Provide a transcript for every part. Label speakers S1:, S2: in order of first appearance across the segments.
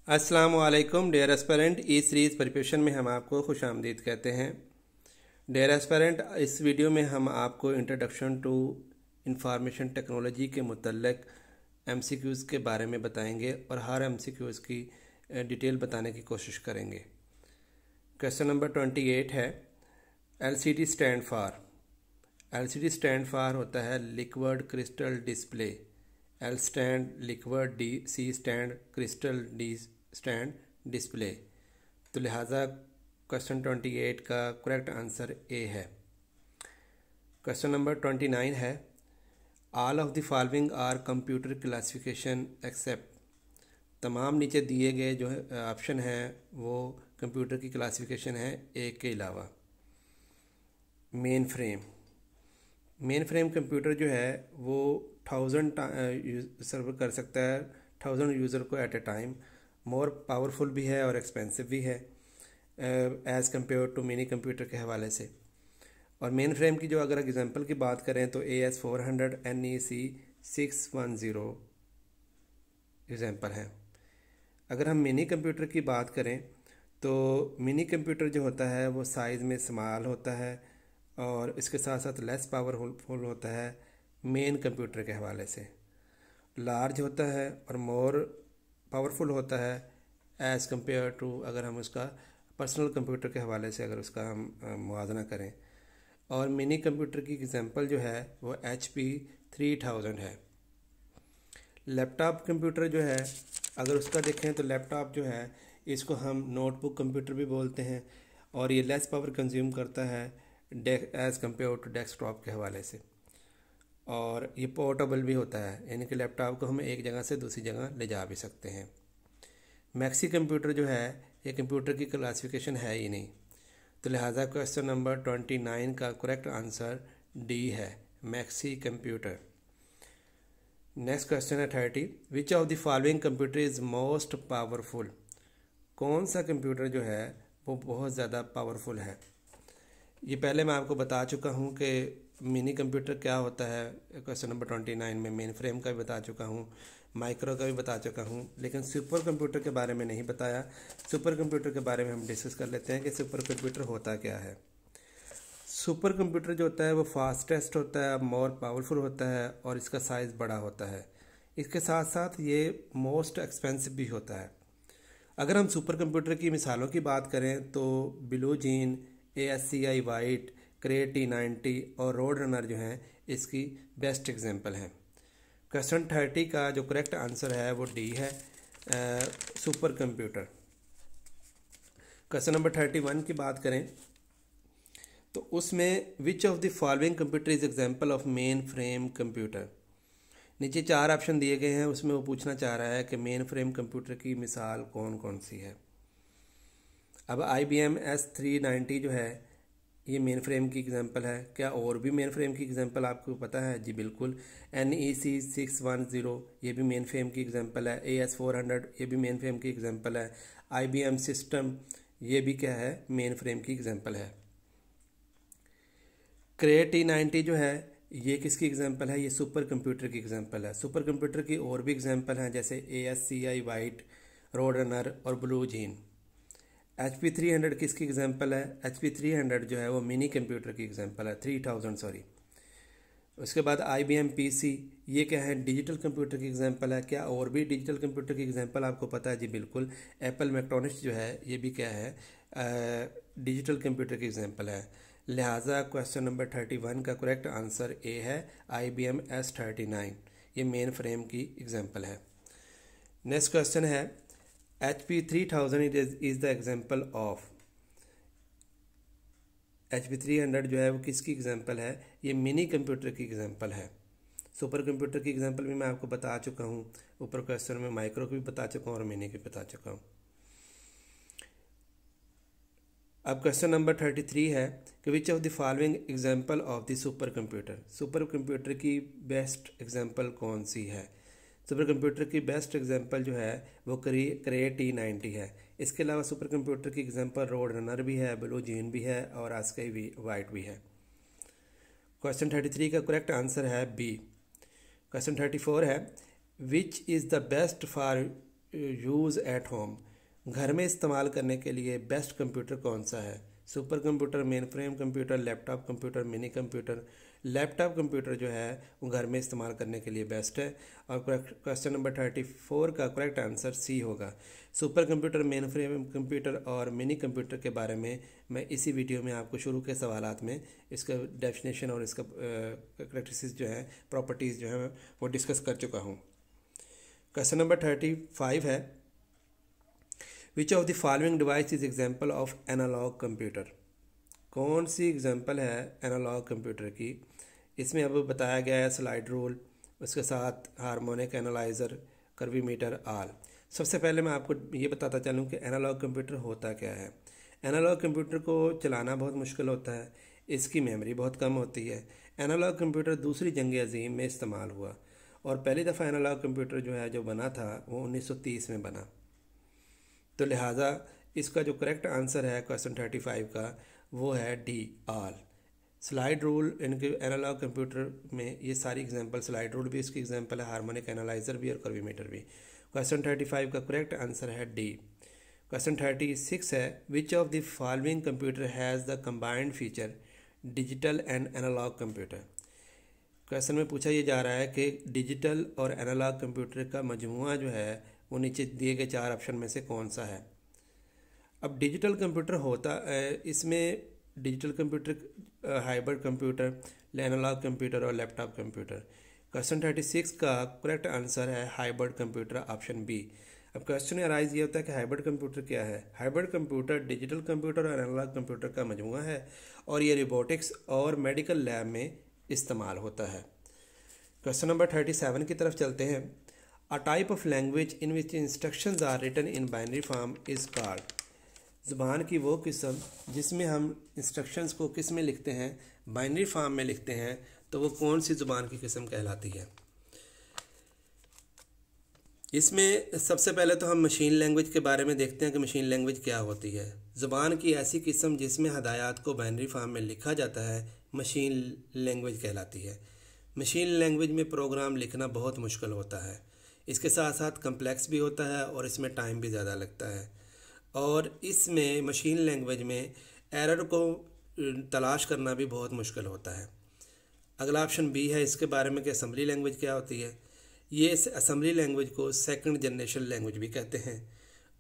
S1: अस्सलाम वालेकुम dear aspirant. ई series preparation में हम आपको खुश आमदीद कहते हैं। डियर एस्पिरेंट, इस वीडियो में हम आपको इंट्रोडक्शन टू इंफॉर्मेशन टेक्नोलॉजी के मुतल्लिक एमसीक्यूज़ के बारे में बताएंगे और हर एमसीक्यूज़ की डिटेल बताने की कोशिश करेंगे। क्वेश्चन नंबर 28 है, LCD stand for. LCD stand for होता है liquid crystal display. L stand liquid, D C stand crystal, D stand display. तो लिहाजा क्वेश्चन 28 का करेक्ट आंसर ए है। क्वेश्चन नंबर 29 है, all of the following are computer classification except. तमाम नीचे दिए गए जो ऑप्शन हैं वो कंप्यूटर की क्लासिफिकेशन है एक के अलावा। Main frame. Main frame computer जो है वो 1000 सर्व कर सकता है, 1000 यूज़र को at a time. More powerful भी है और एक्सपेंसिव भी है as compare to mini computer के हवाले से। और मेन फ्रेम की जो अगर एग्जांपल की बात करें तो AS400 NEC 610 एग्जांपल है। अगर हम मिनी कंप्यूटर की बात करें तो मिनी कंप्यूटर जो होता है वो साइज़ में स्मॉल होता है और इसके साथ साथ लेस पावरफुल होता है मेन कंप्यूटर के हवाले से। लार्ज होता है और मोर पावरफुल होता है एज़ कम्पेयर टू अगर हम उसका पर्सनल कंप्यूटर के हवाले से अगर उसका हम मुआवजा करें। और मिनी कंप्यूटर की एग्जांपल जो है वो HP 3000 है। लैपटॉप कंप्यूटर जो है अगर उसका देखें तो लैपटॉप जो है इसको हम नोटबुक कंप्यूटर भी बोलते हैं और ये लेस पावर कंज्यूम करता है एज़ कम्पेयर टू डेस्कटॉप के हवाले से। और ये पोर्टेबल भी होता है, यानी कि लैपटॉप को हम एक जगह से दूसरी जगह ले जा भी सकते हैं। मैक्सी कंप्यूटर जो है ये कंप्यूटर की क्लासिफिकेशन है ही नहीं, तो लिहाजा क्वेश्चन नंबर 29 का करेक्ट आंसर डी है, मैक्सी कंप्यूटर। नेक्स्ट क्वेश्चन है 30, विच of the following computer is most powerful. कौन सा कंप्यूटर जो है वो बहुत ज़्यादा पावरफुल है। ये पहले मैं आपको बता चुका हूँ कि मिनी कंप्यूटर क्या होता है, क्वेश्चन नंबर 29 में मेन फ्रेम का भी बता चुका हूँ, माइक्रो का भी बता चुका हूँ, लेकिन सुपर कंप्यूटर के बारे में नहीं बताया। सुपर कंप्यूटर के बारे में हम डिस्कस कर लेते हैं कि सुपर कंप्यूटर होता क्या है। सुपर कंप्यूटर जो होता है वो फास्टेस्ट होता है, मोर पावरफुल होता है और इसका साइज़ बड़ा होता है। इसके साथ साथ ये मोस्ट एक्सपेंसिव भी होता है। अगर हम सुपर कंप्यूटर की मिसालों की बात करें तो ब्लू जीन, ASCI वाइट, क्रे T90 और रोड रनर जो हैं इसकी बेस्ट एग्जांपल हैं। क्वेश्चन 30 का जो करेक्ट आंसर है वो डी है, सुपर कंप्यूटर। क्वेश्चन नंबर 31 की बात करें तो उसमें विच of the following computer is example of main frame computer. नीचे 4 ऑप्शन दिए गए हैं, उसमें वो पूछना चाह रहा है कि मेन फ्रेम कंप्यूटर की मिसाल कौन कौन सी है। अब IBM S390 जो है ये मेन फ्रेम की एग्जांपल है। क्या और भी मेन फ्रेम की एग्जांपल आपको पता है? जी बिल्कुल, NEC 610 ये भी मेन फ्रेम की एग्जांपल है। AS400 ये भी मेन फ्रेम की एग्जांपल है। IBM सिस्टम ये भी क्या है, मेन फ्रेम की एग्जांपल है। क्रे T90 जो है ये किसकी एग्जांपल है? ये सुपर कंप्यूटर की एग्जांपल है। सुपर कंप्यूटर की और भी एग्जांपल हैं जैसे ASCI वाइट, रोड रनर और ब्लू जीन। HP 300 किसकी एग्जांपल है? HP 300 जो है वो मिनी कंप्यूटर की एग्जांपल है, 3000 सॉरी। उसके बाद IBM PC ये क्या है, डिजिटल कंप्यूटर की एग्जांपल है। क्या और भी डिजिटल कंप्यूटर की एग्जांपल आपको पता है? जी बिल्कुल, एप्पल मैक्रोनिक्स जो है ये भी क्या है, डिजिटल कंप्यूटर की एग्जांपल है। लिहाजा क्वेश्चन नंबर 31 का करेक्ट आंसर ए है, IBM S39 ये मेन फ्रेम की एग्जांपल है। नेक्स्ट क्वेश्चन है, HP 3000 is the example of. HP 300 जो है वो किसकी एग्जांपल है? ये मिनी कंप्यूटर की एग्जांपल है। सुपर कंप्यूटर की एग्जांपल भी मैं आपको बता चुका हूँ, ऊपर क्वेश्चन में माइक्रो की भी बता चुका हूँ और मिनी की बता चुका हूँ। अब क्वेश्चन नंबर 33 है कि विच of the following example of the super computer. Super computer की बेस्ट एग्जांपल कौन सी है? सुपर कंप्यूटर की बेस्ट एग्जांपल जो है वो क्रे T90 है। इसके अलावा सुपर कंप्यूटर की एग्जांपल रोड रनर भी है, ब्लू जीन भी है और ASCI भी वाइट भी है। क्वेश्चन 33 का करेक्ट आंसर है बी। क्वेश्चन 34 है, which is the best for use at home, घर में इस्तेमाल करने के लिए बेस्ट कंप्यूटर कौन सा है? Super computer, main frame computer, laptop computer, mini computer. Laptop computer जो है वो घर में इस्तेमाल करने के लिए बेस्ट है। और क्वेश्चन नंबर 34 का करेक्ट आंसर सी होगा। Super computer, main frame computer और मिनी कंप्यूटर के बारे में मैं इसी वीडियो में आपको शुरू के सवालात में इसका डेफिनेशन और इसका करैक्टरिस्टिक्स जो है, प्रॉपर्टीज़ जो है वो डिस्कस कर चुका हूँ। क्वेश्चन नंबर 35 है, which of the following device is example of analog computer? कौन सी एग्जाम्पल है एनालॉग कंप्यूटर की? इसमें अब बताया गया है स्लाइड रूल, उसके साथ हार्मोनिक एनालाइज़र, कर्वीमीटर, आल। सबसे पहले मैं आपको ये बताता चलूँ कि एनालॉग कंप्यूटर होता क्या है। एनालॉग कंप्यूटर को चलाना बहुत मुश्किल होता है, इसकी मेमोरी बहुत कम होती है। एनालॉग कंप्यूटर दूसरी जंग अजीम में इस्तेमाल हुआ और पहली दफ़ा एनालॉग कंप्यूटर जो है जो बना था वो 1930 में बना। तो लिहाजा इसका जो करेक्ट आंसर है क्वेश्चन 35 का वो है डी, आल। स्लाइड रूल, इनके एनालॉग कंप्यूटर में ये सारी एग्जांपल, स्लाइड रूल भी इसकी एग्जांपल है, हार्मोनिक एनालाइजर भी और कर्वीमीटर भी। क्वेश्चन 35 का करेक्ट आंसर है डी। क्वेश्चन 36 है, which of the following computer has the combined feature digital and analog computer? Question में पूछा ये जा रहा है कि डिजिटल और एनालॉग कंप्यूटर का मजमुआ जो है वो नीचे दिए गए 4 ऑप्शन में से कौन सा है? अब डिजिटल कंप्यूटर होता इसमें digital computer, hybrid computer, analog computer और लैपटॉप कंप्यूटर। क्वेश्चन 36 का करेक्ट आंसर है हाइब्रिड कंप्यूटर, ऑप्शन बी। अब क्वेश्चन अराइज ये होता है कि हाइब्रिड कंप्यूटर क्या है? हाइब्रिड कंप्यूटर डिजिटल कंप्यूटर और एनालॉग कंप्यूटर का मजमुआ है और ये रोबोटिक्स और मेडिकल लैब में इस्तेमाल होता है। क्वेश्चन नंबर 37 की तरफ चलते हैं। A type of language in which instructions are written in binary form is called. ज़ुबान की वो किस्म जिसमें हम इंस्ट्रक्शंस को किस में लिखते हैं? बाइनरी फॉर्म में लिखते हैं, तो वो कौन सी ज़ुबान की किस्म कहलाती है? इसमें सबसे पहले तो हम मशीन लैंग्वेज के बारे में देखते हैं कि मशीन लैंग्वेज क्या होती है। ज़ुबान की ऐसी किस्म जिसमें हदायत को बाइनरी फॉर्म में लिखा जाता है मशीन लैंग्वेज कहलाती है। मशीन लैंग्वेज में प्रोग्राम लिखना बहुत मुश्किल होता है, इसके साथ साथ कम्प्लेक्स भी होता है और इसमें टाइम भी ज़्यादा लगता है। और इसमें मशीन लैंग्वेज में एरर को तलाश करना भी बहुत मुश्किल होता है। अगला ऑप्शन बी है, इसके बारे में कि असेंबली लैंग्वेज क्या होती है। ये असेंबली लैंग्वेज को सेकंड जनरेशन लैंग्वेज भी कहते हैं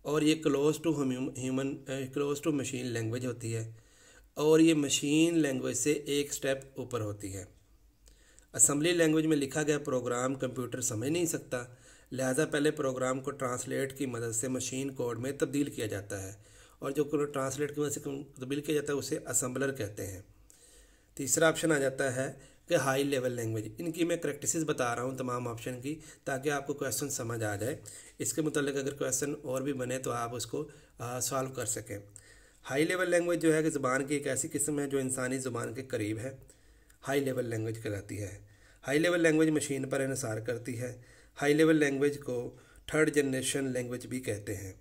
S1: और ये क्लोज टू मशीन लैंग्वेज होती है और ये मशीन लैंग्वेज से एक स्टेप ऊपर होती है। असेंबली लैंग्वेज में लिखा गया प्रोग्राम कंप्यूटर समझ नहीं सकता, लिहाजा पहले प्रोग्राम को ट्रांसलेट की मदद से मशीन कोड में तब्दील किया जाता है और जो ट्रांसलेट की मदद से तब्दील किया जाता है उसे असेंबलर कहते हैं। तीसरा ऑप्शन आ जाता है कि हाई लेवल लैंग्वेज। इनकी मैं करैक्टरिस्टिक्स बता रहा हूँ तमाम ऑप्शन की, ताकि आपको क्वेश्चन समझ आ जाए। इसके मुतालिक अगर क्वेश्चन और भी बने तो आप उसको सॉल्व कर सकें। हाई लेवल लैंग्वेज जो है कि ज़ुबान की एक ऐसी किस्म है जो इंसानी ज़ुबान के करीब है, हाई लेवल लैंग्वेज कहलाती है। हाई लेवल लैंग्वेज मशीन पर इन्हिसार करती है। हाई लेवल लैंग्वेज को थर्ड जनरेशन लैंग्वेज भी कहते हैं।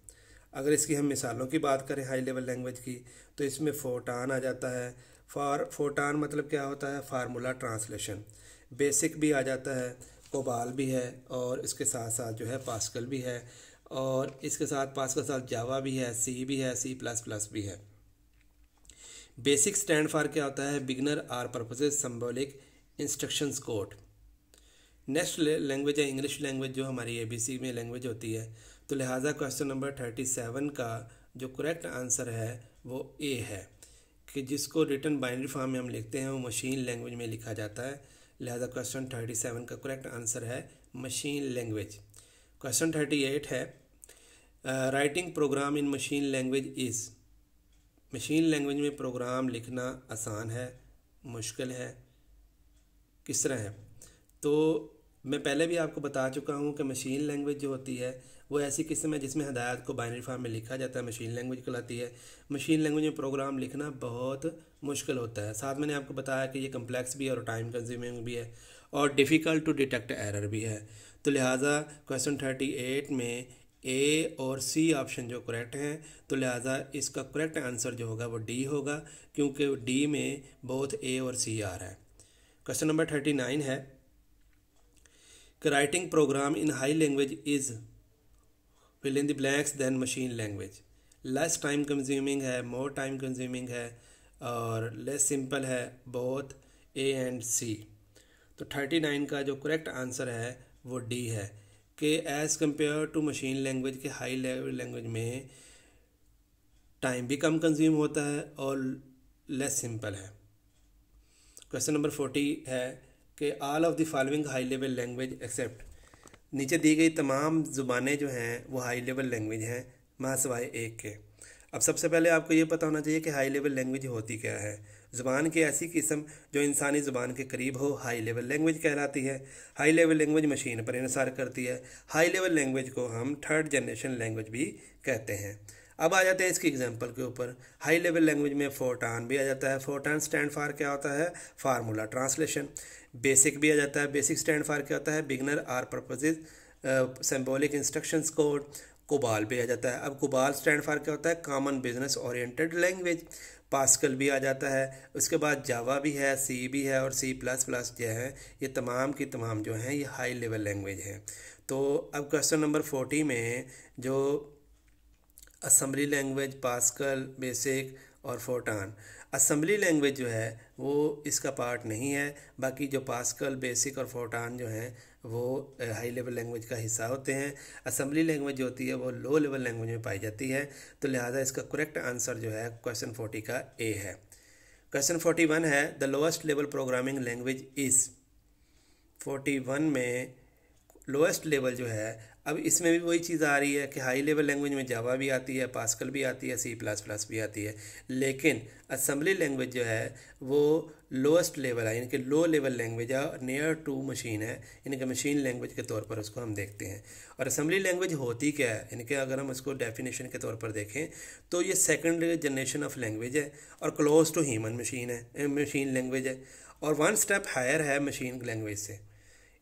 S1: अगर इसकी हम मिसालों की बात करें हाई लेवल लैंग्वेज की, तो इसमें फोटान आ जाता है। फोटान मतलब क्या होता है? Formula translation. बेसिक भी आ जाता है, कोबाल भी है और इसके साथ साथ जो है पास्कल भी है और इसके साथ पास्कल के साथ जावा भी है, सी भी है, C++ भी है। बेसिक स्टैंड फॉर क्या होता है? Beginner are purposes symbolic instructions code. Next language है इंग्लिश लैंग्वेज, जो हमारी ABC में लैंग्वेज होती है। तो लिहाजा क्वेश्चन नंबर 37 का जो करेक्ट आंसर है वो ए है कि जिसको रिटन बाइनरी फॉर्म में हम लिखते हैं वो मशीन लैंग्वेज में लिखा जाता है। लिहाजा क्वेश्चन 37 का करेक्ट आंसर है मशीन लैंग्वेज। क्वेश्चन 38 है, writing program in machine language is. Machine language में प्रोग्राम लिखना आसान है, मुश्किल है, किस तरह है? तो मैं पहले भी आपको बता चुका हूँ कि मशीन लैंग्वेज जो होती है वो ऐसी किस्म है जिसमें हदायत को बाइनरी फॉर्म में लिखा जाता है, मशीन लैंग्वेज कहलाती है। मशीन लैंग्वेज में प्रोग्राम लिखना बहुत मुश्किल होता है। साथ मैंने आपको बताया कि ये कम्प्लेक्स भी है और टाइम कंज्यूमिंग भी है और डिफ़िकल्ट टू डिटेक्ट एरर भी है। तो लिहाजा क्वेश्चन 38 में ए और सी ऑप्शन जो करेक्ट हैं, तो लिहाजा इसका करेक्ट आंसर जो होगा वो डी होगा, क्योंकि डी में बोथ ए और सी आ रहा है। क्वेश्चन नंबर 39 है कि writing program in high language is fill in the blanks then machine language. Less time consuming है, मोर टाइम कंज्यूमिंग है, और लेस सिंपल है, बोथ ए एंड सी। तो 39 का जो करेक्ट आंसर है वो डी है कि as compared to machine language के हाई लेवल लैंग्वेज में टाइम भी कम कंज्यूम होता है और लेस सिंपल है। क्वेश्चन नंबर 40 है कि all of the following high level language except, नीचे दी गई तमाम ज़ुबानें जो हैं वो हाई लेवल लैंग्वेज हैं मां सिवाय एक के। अब सबसे पहले आपको ये पता होना चाहिए कि हाई लेवल लैंग्वेज होती क्या है। ज़ुबान की ऐसी किस्म जो इंसानी ज़ुबान के करीब हो हाई लेवल लैंग्वेज कहलाती है। हाई लेवल लैंग्वेज मशीन पर इंसार करती है। हाई लेवल लैंग्वेज को हम थर्ड जनरेशन लैंग्वेज भी कहते हैं। अब आ जाते हैं इसकी एग्जांपल के ऊपर। हाई लेवल लैंग्वेज में फोर्टान भी आ जाता है। फोर्टान स्टैंड फॉर क्या होता है? Formula translation. बेसिक भी आ जाता है। बेसिक स्टैंड फॉर क्या होता है? Beginner are purposes symbolic instructions code. COBOL भी आ जाता है। अब कोबाल स्टैंड फॉर क्या होता है? Common business oriented language. Pascal भी आ जाता है। उसके बाद जावा भी है, सी भी है, और सी प्लस प्लस जो है, ये तमाम की तमाम जो हैं ये हाई लेवल लैंग्वेज हैं। तो अब क्वेश्चन नंबर 40 में जो असम्बली लैंग्वेज, पास्कल, बेसिक और फोर्टान, असम्बली लैंग्वेज जो है वो इसका पार्ट नहीं है। बाकी जो पास्कल, बेसिक और फोर्टान जो हैं वो हाई लेवल लैंग्वेज का हिस्सा होते हैं। असम्बली लैंग्वेज जो होती है वो लो लेवल लैंग्वेज में पाई जाती है। तो लिहाजा इसका करेक्ट आंसर जो है क्वेश्चन 40 का ए है। क्वेश्चन 41 है the lowest level programming language is. 41 में लोएस्ट लेवल जो है, अब इसमें भी वही चीज़ आ रही है कि हाई लेवल लैंग्वेज में जावा भी आती है, पास्कल भी आती है, सी प्लस प्लस भी आती है, लेकिन असम्बली लैंग्वेज जो है वो लोएस्ट लेवल है, यानी कि लो लेवल लैंग्वेज है, नियर टू मशीन है, यानी कि मशीन लैंग्वेज के तौर पर उसको हम देखते हैं। और असम्बली लैंग्वेज होती क्या है, यानी कि अगर हम उसको डेफिनेशन के तौर पर देखें तो ये सेकेंड जनरेशन ऑफ लैंग्वेज है और क्लोज टू ह्यूमन मशीन है, मशीन लैंग्वेज है, और वन स्टेप हायर है मशीन लैंग्वेज से।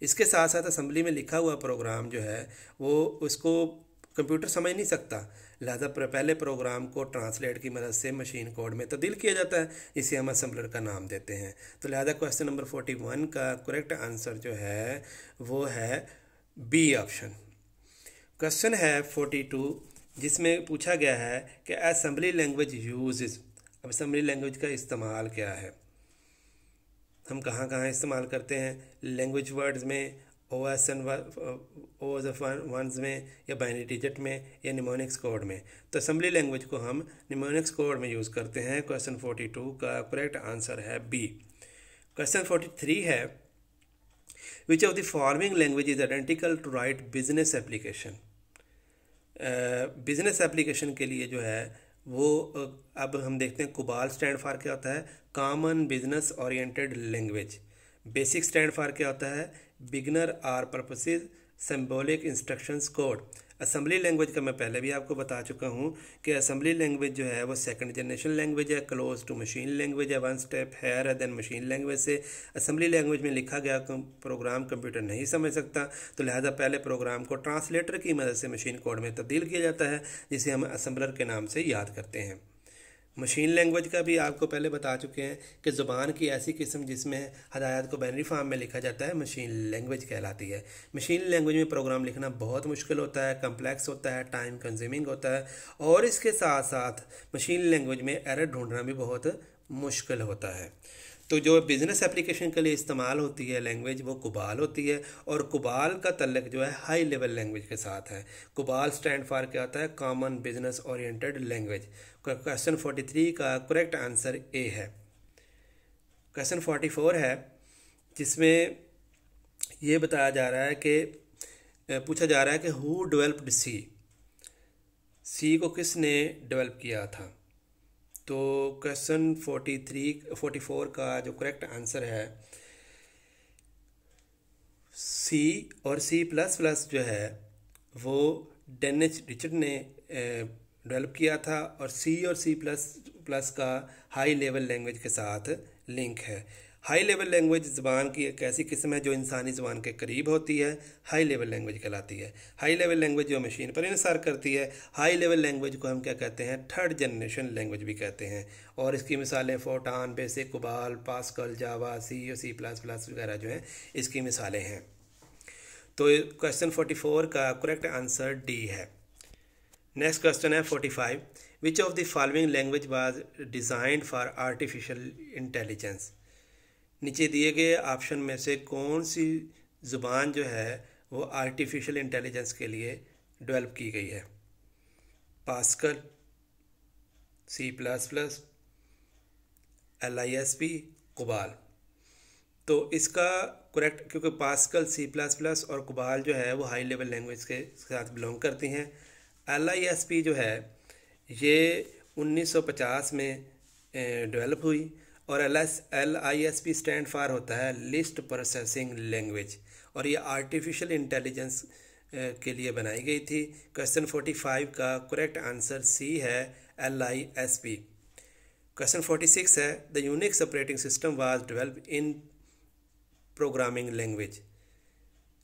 S1: इसके साथ साथ असम्बली में लिखा हुआ प्रोग्राम जो है वो उसको कंप्यूटर समझ नहीं सकता, लिहाजा पहले प्रोग्राम को ट्रांसलेट की मदद से मशीन कोड में तब्दील किया जाता है, इसे हम असम्बलर का नाम देते हैं। तो लिहाजा क्वेश्चन नंबर 41 का करेक्ट आंसर जो है वो है बी ऑप्शन। क्वेश्चन है 42 जिसमें पूछा गया है कि असम्बली लैंग्वेज यूजेस। अब असम्बली लैंग्वेज का इस्तेमाल क्या है, हम कहाँ कहाँ इस्तेमाल करते हैं? लैंग्वेज वर्ड्स में, OS वंस में, या बाइनरी डिजिट में, या निमोनिक्स कोड में। तो असम्बली लैंग्वेज को हम निमोनिक्स कोड में यूज़ करते हैं। क्वेश्चन 42 का करेक्ट आंसर है बी। क्वेश्चन 43 है which of the following language is identical to write business application. Business application के लिए जो है वो अब हम देखते हैं। कोबाल स्टैंड फॉर क्या होता है? Common business oriented language. Basic stand for क्या होता है? Beginner are purposes symbolic instructions code. Assembly language का मैं पहले भी आपको बता चुका हूँ कि असम्बली लैंग्वेज जो है वो सेकंड जनरेशन लैंग्वेज है, क्लोज टू मशीन लैंग्वेज है, वन स्टेप हायर है देन मशीन लैंग्वेज से। असम्बली लैंग्वेज में लिखा गया प्रोग्राम कंप्यूटर नहीं समझ सकता, तो लिहाजा पहले प्रोग्राम को ट्रांसलेटर की मदद से मशीन कोड में तब्दील किया जाता है, जिसे हम असम्बलर के नाम से याद करते हैं। मशीन लैंग्वेज का भी आपको पहले बता चुके हैं कि ज़ुबान की ऐसी किस्म जिसमें हदायत को बाइनरी फॉर्म में लिखा जाता है मशीन लैंग्वेज कहलाती है। मशीन लैंग्वेज में प्रोग्राम लिखना बहुत मुश्किल होता है, कम्प्लेक्स होता है, टाइम कंज्यूमिंग होता है, और इसके साथ साथ मशीन लैंग्वेज में एरर ढूंढना भी बहुत मुश्किल होता है। तो जो बिज़नेस एप्लीकेशन के लिए इस्तेमाल होती है लैंग्वेज वो कोबाल होती है, और कोबाल का तल्लक जो है हाई लेवल लैंग्वेज के साथ है। कोबाल स्टैंड फॉर क्या होता है? Common business oriented language. Question 43 का करेक्ट आंसर ए है। क्वेश्चन 44 है जिसमें ये बताया जा रहा है कि पूछा जा रहा है कि हु डेवलप्ड सी। सी को किसने डेवलप किया था? तो क्वेश्चन 44 का जो करेक्ट आंसर है सी और सी प्लस प्लस जो है वो डेनिस रिचर्ड ने डेवलप किया था, और सी और सी प्लस प्लस का हाई लेवल लैंग्वेज के साथ लिंक है। हाई लेवल लैंग्वेज ज़बान की एक ऐसी किस्म है जो इंसानी ज़बान के करीब होती है, हाई लेवल लैंग्वेज कहलाती है। हाई लेवल लैंग्वेज जो मशीन पर इंसार करती है, हाई लेवल लैंग्वेज को हम क्या कहते हैं? थर्ड जनरेशन लैंग्वेज भी कहते हैं। और इसकी मिसालें फोर्टान, बेसिक, कोबाल, पास्कल, जावा, सी और सी प्लस प्लस वगैरह जो हैं इसकी मिसालें हैं। तो क्वेश्चन 44 का करेक्ट आंसर डी है। नेक्स्ट क्वेश्चन है 45, विच of the following language was designed for artificial intelligence. नीचे दिए गए ऑप्शन में से कौन सी ज़ुबान जो है वो आर्टिफिशियल इंटेलिजेंस के लिए डेवलप की गई है। Pascal, C++, LISP, COBOL. तो इसका करेक्ट, क्योंकि पास्कल, C++ और कोबाल जो है वो हाई लेवल लैंग्वेज के साथ बिलोंग करती हैं। LISP जो है ये 1950 में डेवलप हुई और LISP स्टैंड फॉर होता है लिस्ट प्रोसेसिंग लैंग्वेज, और ये आर्टिफिशियल इंटेलिजेंस के लिए बनाई गई थी। क्वेश्चन 45 का करेक्ट आंसर C है, LISP। क्वेश्चन 46 है, the Unix operating system was developed in programming language.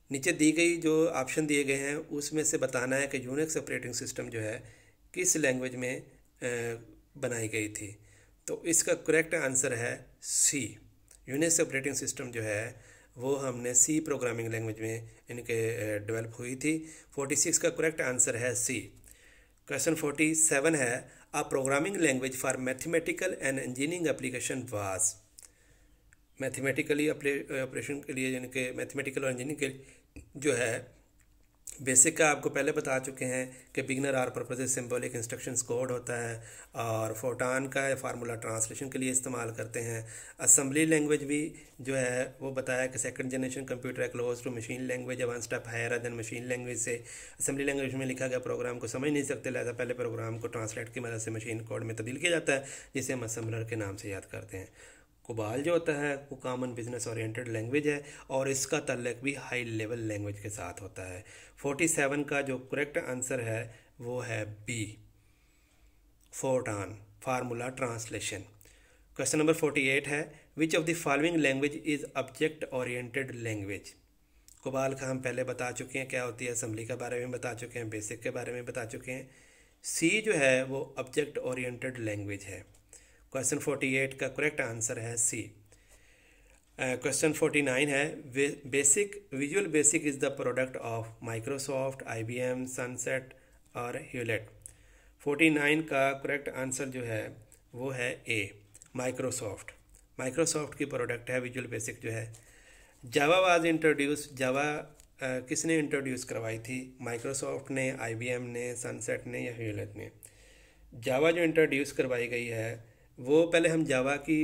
S1: नीचे दी गई जो ऑप्शन दिए गए हैं उसमें से बताना है कि यूनिक्स ऑपरेटिंग सिस्टम जो है किस लैंग्वेज में बनाई गई थी। तो इसका करेक्ट आंसर है C। यूनिक्स ऑपरेटिंग सिस्टम जो है वो हमने C प्रोग्रामिंग लैंग्वेज में इनके डेवलप हुई थी। 46 का करेक्ट आंसर है C। क्वेश्चन 47 है, a programming language for mathematical and engineering application was. Mathematically operation के लिए यानी कि मैथमेटिकल और इंजीनियरिंग के जो है बेसिक का आपको पहले बता चुके हैं कि beginner are purposes symbolic instructions code होता है, और फोटान का फार्मूला ट्रांसलेशन के लिए इस्तेमाल करते हैं। असेंबली लैंग्वेज भी जो है वो बताया कि सेकंड जनरेशन कंप्यूटर है close to machine language, one step higher than machine language से। असेंबली लैंग्वेज में लिखा गया प्रोग्राम को समझ नहीं सकते, लिहाजा पहले प्रोग्राम को ट्रांसलेट की मदद से मशीन कोड में तब्दील किया जाता है, जिसे हम असेंबलर के नाम से याद करते हैं। कोबाल जो होता है वो कॉमन बिजनेस ओरिएंटेड लैंग्वेज है और इसका ताल्लुक भी हाई लेवल लैंग्वेज के साथ होता है। 47 का जो करेक्ट आंसर है वो है B, Fortran formula translation. Question number 48 है, which of the following language is object oriented language. COBOL का हम पहले बता चुके हैं क्या होती है, असेंबली के बारे में बता चुके हैं, बेसिक के बारे में बता चुके हैं। C जो है वो ऑब्जेक्ट ओरिएंटेड लैंग्वेज है। क्वेश्चन 48 का करेक्ट आंसर है C। क्वेश्चन 49 है, basic visual basic is the product of Microsoft, IBM, sunset और ह्यूलेट। 49 का करेक्ट आंसर जो है वो है A, माइक्रोसॉफ्ट। माइक्रोसॉफ्ट की प्रोडक्ट है विजुअल बेसिक जो है। जावा वाज इंट्रोड्यूस, जावा किसने इंट्रोड्यूस करवाई थी, माइक्रोसॉफ्ट ने, IBM ने, सनसेट ने या ह्यूलेट ने। जावा जो इंट्रोड्यूस करवाई गई है वो, पहले हम जावा की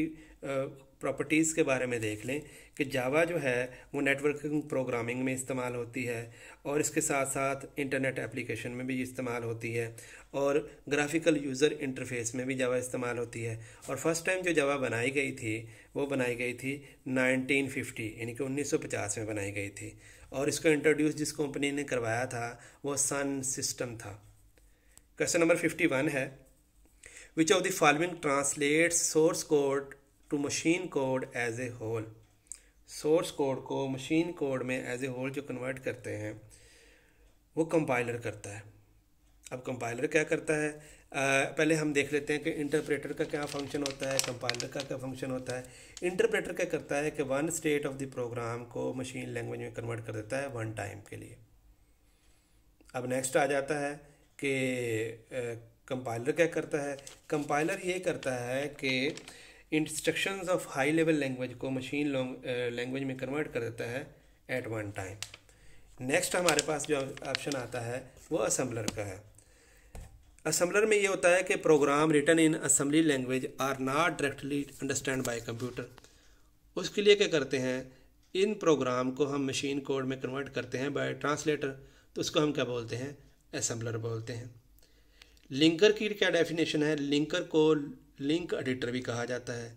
S1: प्रॉपर्टीज़ के बारे में देख लें कि जावा जो है वो नेटवर्किंग प्रोग्रामिंग में इस्तेमाल होती है और इसके साथ साथ इंटरनेट एप्लीकेशन में भी इस्तेमाल होती है और ग्राफिकल यूज़र इंटरफेस में भी जावा इस्तेमाल होती है। और फर्स्ट टाइम जो जावा बनाई गई थी वो बनाई गई थी 1950 यानी कि 1950 में बनाई गई थी, और इसको इंट्रोड्यूस जिस कंपनी ने करवाया था वो सन सिस्टम था। क्वेश्चन नंबर 51 है, which of the following translates source code to machine code as a whole. Source code को मशीन कोड में एज ए होल जो कन्वर्ट करते हैं वो कंपाइलर करता है। अब कंपाइलर क्या करता है, पहले हम देख लेते हैं कि इंटरप्रेटर का क्या फंक्शन होता है, कंपाइलर का क्या फंक्शन होता है। इंटरप्रेटर क्या करता है कि one state of the program को मशीन लैंग्वेज में कन्वर्ट कर देता है वन टाइम के लिए। अब नेक्स्ट आ जाता है कि कंपाइलर क्या करता है, कंपाइलर ये करता है कि instructions of high level language को मशीन लैंग्वेज में कन्वर्ट कर देता है एट वन टाइम। नेक्स्ट हमारे पास जो ऑप्शन आता है वो असेंबलर का है। असेंबलर में ये होता है कि program written in assembly language are not directly understand by computer. उसके लिए क्या करते हैं, इन प्रोग्राम को हम मशीन कोड में कन्वर्ट करते हैं बाय ट्रांसलेटर, तो उसको हम क्या बोलते हैं, असेंबलर बोलते हैं। लिंकर की क्या डेफिनेशन है, लिंकर को लिंक एडिटर भी कहा जाता है,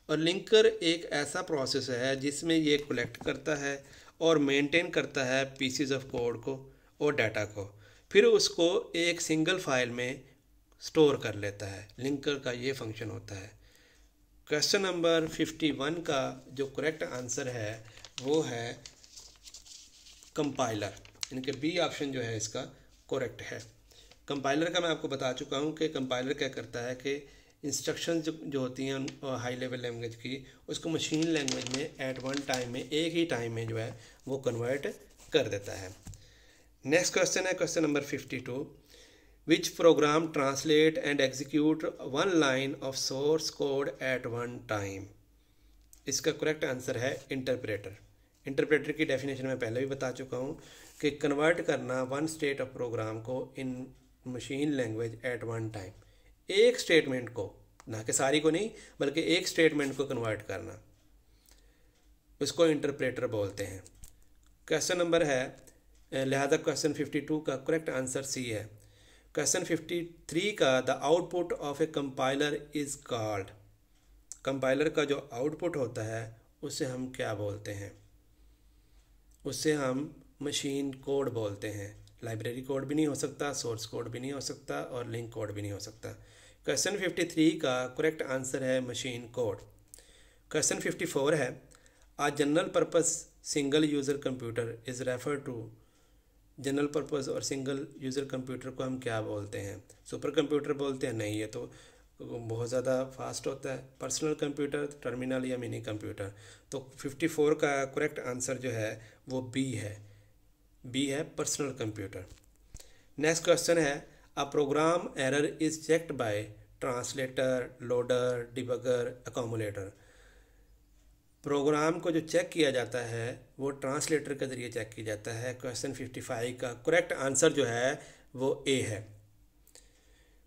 S1: और लिंकर एक ऐसा प्रोसेस है जिसमें ये कलेक्ट करता है और मेंटेन करता है पीसीज ऑफ कोड को और डाटा को, फिर उसको एक सिंगल फाइल में स्टोर कर लेता है। लिंकर का ये फंक्शन होता है। क्वेश्चन नंबर 51 का जो करेक्ट आंसर है वो है कंपाइलर, यानी कि बी ऑप्शन जो है इसका करेक्ट है। कंपाइलर का मैं आपको बता चुका हूँ कि कंपाइलर क्या करता है कि इंस्ट्रक्शन जो होती हैं हाई लेवल लैंग्वेज की, उसको मशीन लैंग्वेज में एट वन टाइम में, एक ही टाइम में जो है वो कन्वर्ट कर देता है। नेक्स्ट क्वेश्चन है question number 52, which program translate and execute one line of source code at one time. इसका करेक्ट आंसर है इंटरप्रेटर। इंटरप्रेटर की डेफिनेशन मैं पहले भी बता चुका हूँ कि कन्वर्ट करना वन स्टेट ऑफ प्रोग्राम को in machine language at one time, एक स्टेटमेंट को, ना कि सारी को नहीं बल्कि एक स्टेटमेंट को कन्वर्ट करना, उसको इंटरप्रेटर बोलते हैं। क्वेश्चन नंबर है, लिहाजा क्वेश्चन 52 का करेक्ट आंसर सी है। क्वेश्चन 53 का the output of A compiler is called. Compiler का जो आउटपुट होता है उसे हम क्या बोलते हैं? उसे हम मशीन कोड बोलते हैं। लाइब्रेरी कोड भी नहीं हो सकता, सोर्स कोड भी नहीं हो सकता और लिंक कोड भी नहीं हो सकता। क्वेश्चन 53 का करेक्ट आंसर है मशीन कोड। क्वेश्चन 54 है, a general purpose single user computer is refer to. General purpose और सिंगल यूज़र कंप्यूटर को हम क्या बोलते हैं? सुपर कंप्यूटर बोलते हैं? नहीं, ये तो बहुत ज़्यादा फास्ट होता है। पर्सनल कंप्यूटर, टर्मिनल या मिनी कंप्यूटर। तो 54 का करेक्ट आंसर जो है वो बी है। बी है पर्सनल कंप्यूटर। नेक्स्ट क्वेश्चन है, a program error is checked by translator, loader, debugger, accumulator. Program को जो चेक किया जाता है वो ट्रांसलेटर के ज़रिए चेक किया जाता है। क्वेश्चन 55 का करेक्ट आंसर जो है वो ए है।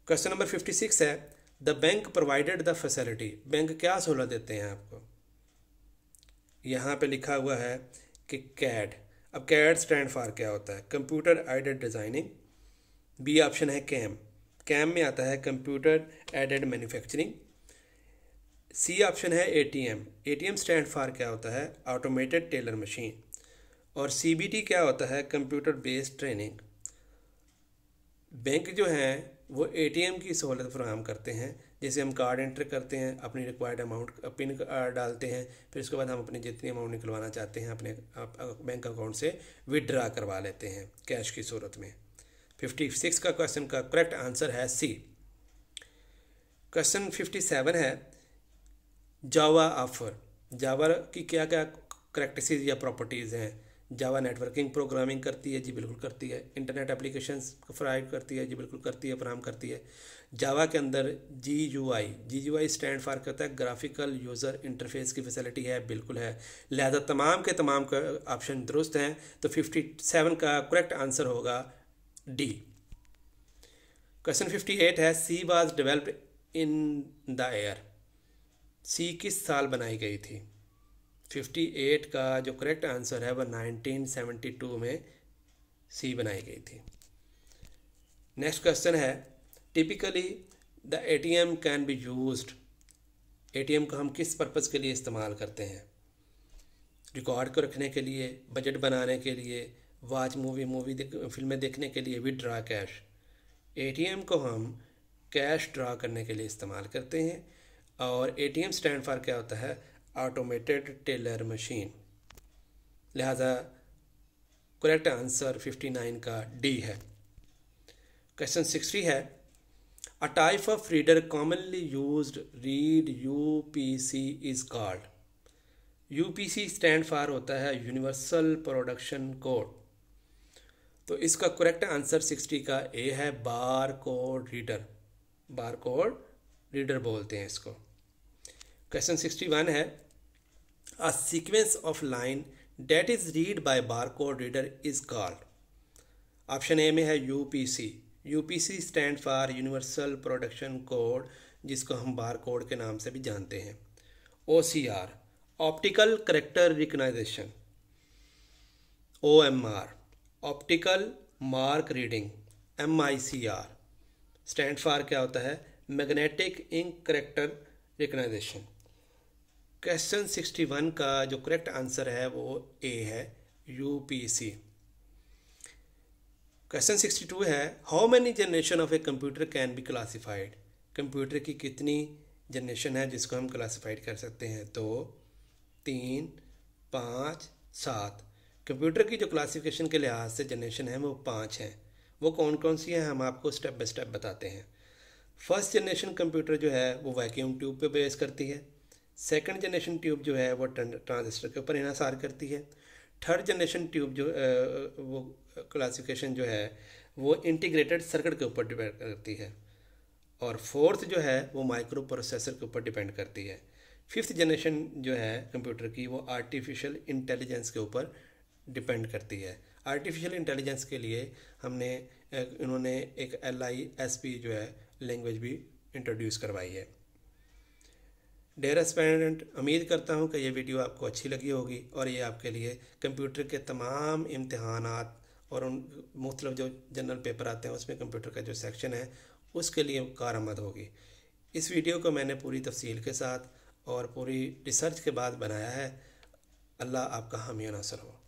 S1: क्वेश्चन नंबर 56 है, the bank provided the facility. Bank क्या सहूलत देते हैं आपको? यहाँ पे लिखा हुआ है कि कैड। अब कैड स्टैंड फॉर क्या होता है? Computer aided designing. B option है कैम। कैम में आता है computer aided manufacturing. C option है एटीएम। एटीएम स्टैंड फॉर क्या होता है? Automated teller machine. और सीबीटी क्या होता है? Computer based training. बैंक जो हैं वो एटीएम की सहूलत फराहम करते हैं, जैसे हम कार्ड एंटर करते हैं, अपनी रिक्वायर्ड अमाउंट पिन डालते हैं, फिर उसके बाद हम अपनी जितनी अमाउंट निकलवाना चाहते हैं अपने बैंक अकाउंट से विदड्रा करवा लेते हैं कैश की सूरत में। 56 का क्वेश्चन का करेक्ट आंसर है सी। क्वेश्चन 57 है, जावा ऑफर। जावा की क्या क्या करैक्टरिस्टिक्स या प्रॉपर्टीज़ हैं? जावा नेटवर्किंग प्रोग्रामिंग करती है, जी बिल्कुल करती है। इंटरनेट एप्लीकेशंस फ्राइड करती है, जी बिल्कुल करती है, फराहम करती है। जावा के अंदर जी यू आई स्टैंड फॉर करता है ग्राफिकल यूज़र इंटरफेस की फैसिलिटी है, बिल्कुल है। लिहाजा तमाम के तमाम ऑप्शन दुरुस्त हैं। तो 57 का करेक्ट आंसर होगा डी। क्वेश्चन 58 है, C was developed in the year. C किस साल बनाई गई थी? 58 का जो करेक्ट आंसर है वह 1972 में सी बनाई गई थी। नेक्स्ट क्वेश्चन है, typically the ATM can be used. ATM को हम किस पर्पज़ के लिए इस्तेमाल करते हैं? रिकॉर्ड को रखने के लिए, बजट बनाने के लिए, वॉच फिल्में देखने के लिए, विदड्रा कैश। एटीएम को हम कैश ड्रा करने के लिए इस्तेमाल करते हैं। और एटीएम स्टैंड फॉर क्या होता है? Automated teller machine. लिहाजा करेक्ट आंसर 59 का डी है। क्वेश्चन 60 है, अ type of reader commonly used read UPC is called. UPC stand for होता है यूनिवर्सल प्रोडक्शन कोड। तो इसका करेक्ट आंसर 60 का ए है, bar code reader. Bar code reader बोलते हैं इसको। क्वेश्चन 61 है, a sequence of line that is read by barcode reader is called. Option A में है UPC. UPC stand for universal production code, जिसको हम बारकोड के नाम से भी जानते हैं। OCR, optical character recognization. OMR, optical mark reading. MICR stand for क्या होता है? Magnetic ink character recognization. Question 61 का जो करेक्ट आंसर है वो ए है, यूपीसी। क्वेश्चन 62 है, how many generation of a computer can be classified. Computer की कितनी जनरेशन है जिसको हम क्लासिफाइड कर सकते हैं? 2, 3, 5, 7। कंप्यूटर की जो क्लासिफिकेशन के लिहाज से जनरेशन है वो 5 हैं। वो कौन कौन सी हैं हम आपको स्टेप बाय स्टेप बताते हैं। फर्स्ट जनरेशन कंप्यूटर जो है वो वैक्यूम ट्यूब पे बेस करती है। सेकंड जनरेशन ट्यूब जो है वो ट्रांजिस्टर के ऊपर इन्हिसार करती है। थर्ड जनरेशन ट्यूब जो वो क्लासिफिकेशन जो है वो इंटीग्रेटेड सर्किट के ऊपर डिपेंड करती है। और फोर्थ जो है वो माइक्रो प्रोसेसर के ऊपर डिपेंड करती है। फिफ्थ जनरेशन जो है कंप्यूटर की वो आर्टिफिशियल इंटेलिजेंस के ऊपर डिपेंड करती है। आर्टिफिशियल इंटेलिजेंस के लिए इन्होंने एक LISP जो है लैंग्वेज भी इंट्रोड्यूस करवाई है। डियर एस्पिरेंट, उम्मीद करता हूँ कि ये वीडियो आपको अच्छी लगी होगी और ये आपके लिए कंप्यूटर के तमाम इम्तहानात और उन मुख्तलिफ जो जनरल पेपर आते हैं उसमें कंप्यूटर का जो सेक्शन है उसके लिए कारआमद होगी। इस वीडियो को मैंने पूरी तफसील के साथ और पूरी रिसर्च के बाद बनाया है। अल्लाह आपका हामी और नासर हो।